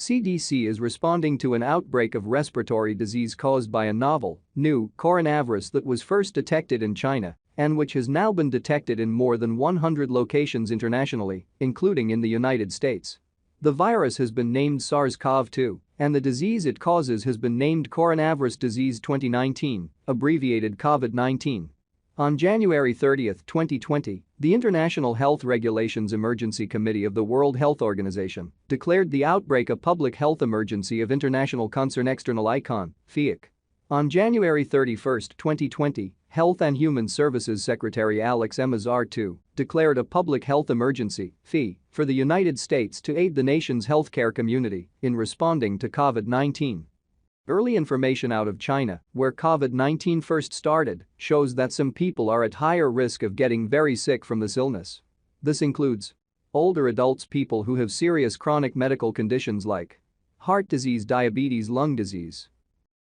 CDC is responding to an outbreak of respiratory disease caused by a novel, new coronavirus that was first detected in China and which has now been detected in more than 100 locations internationally, including in the United States. The virus has been named SARS-CoV-2, and the disease it causes has been named Coronavirus Disease 2019, abbreviated COVID-19. On January 30, 2020, the International Health Regulations Emergency Committee of the World Health Organization declared the outbreak a public health emergency of international concern external icon, FIEC. On January 31, 2020, Health and Human Services Secretary Alex Azar declared a public health emergency, FE, for the United States to aid the nation's healthcare community in responding to COVID-19. Early information out of China, where COVID-19 first started, shows that some people are at higher risk of getting very sick from this illness. This includes older adults, people who have serious chronic medical conditions like heart disease, diabetes, lung disease.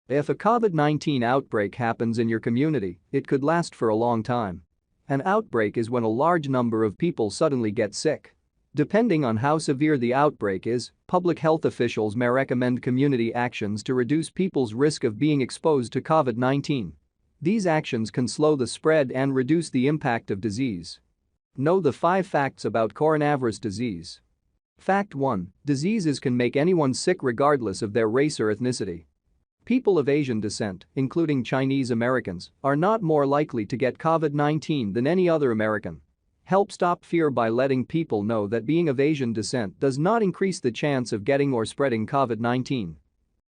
If a COVID-19 outbreak happens in your community, it could last for a long time. An outbreak is when a large number of people suddenly get sick. Depending on how severe the outbreak is, public health officials may recommend community actions to reduce people's risk of being exposed to COVID-19. These actions can slow the spread and reduce the impact of disease. Know the 5 facts about coronavirus disease. Fact 1: diseases can make anyone sick regardless of their race or ethnicity. People of Asian descent, including Chinese Americans, are not more likely to get COVID-19 than any other American. Help stop fear by letting people know that being of Asian descent does not increase the chance of getting or spreading COVID-19.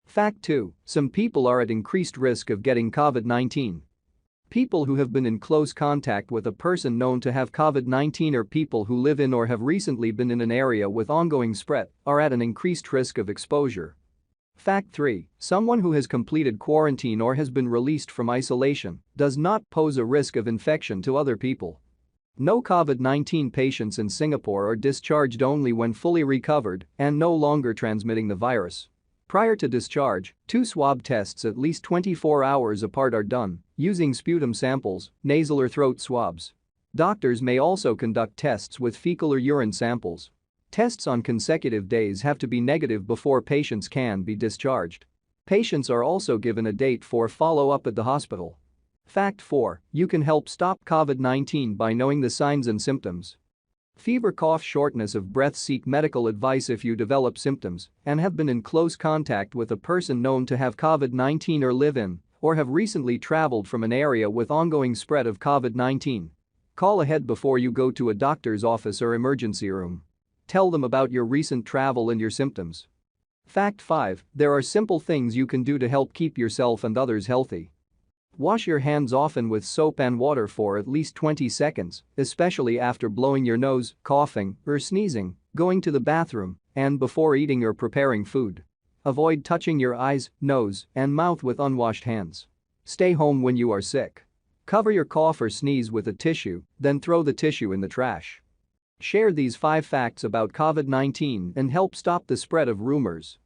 Fact 2: some people are at increased risk of getting COVID-19. People who have been in close contact with a person known to have COVID-19 or people who live in or have recently been in an area with ongoing spread are at an increased risk of exposure. Fact 3: someone who has completed quarantine or has been released from isolation does not pose a risk of infection to other people. No COVID-19 patients in Singapore are discharged only when fully recovered and no longer transmitting the virus. Prior to discharge, 2 swab tests at least 24 hours apart are done, using sputum samples, nasal or throat swabs. Doctors may also conduct tests with fecal or urine samples. Tests on consecutive days have to be negative before patients can be discharged. Patients are also given a date for follow-up at the hospital. Fact 4: you can help stop COVID-19 by knowing the signs and symptoms. Fever, cough, shortness of breath. Seek medical advice if you develop symptoms and have been in close contact with a person known to have COVID-19 or live in or have recently traveled from an area with ongoing spread of COVID-19. Call ahead before you go to a doctor's office or emergency room. Tell them about your recent travel and your symptoms. Fact 5: there are simple things you can do to help keep yourself and others healthy. Wash your hands often with soap and water for at least 20 seconds, especially after blowing your nose, coughing, or sneezing, going to the bathroom, and before eating or preparing food. Avoid touching your eyes, nose, and mouth with unwashed hands. Stay home when you are sick. Cover your cough or sneeze with a tissue, then throw the tissue in the trash. Share these 5 facts about COVID-19 and help stop the spread of rumors.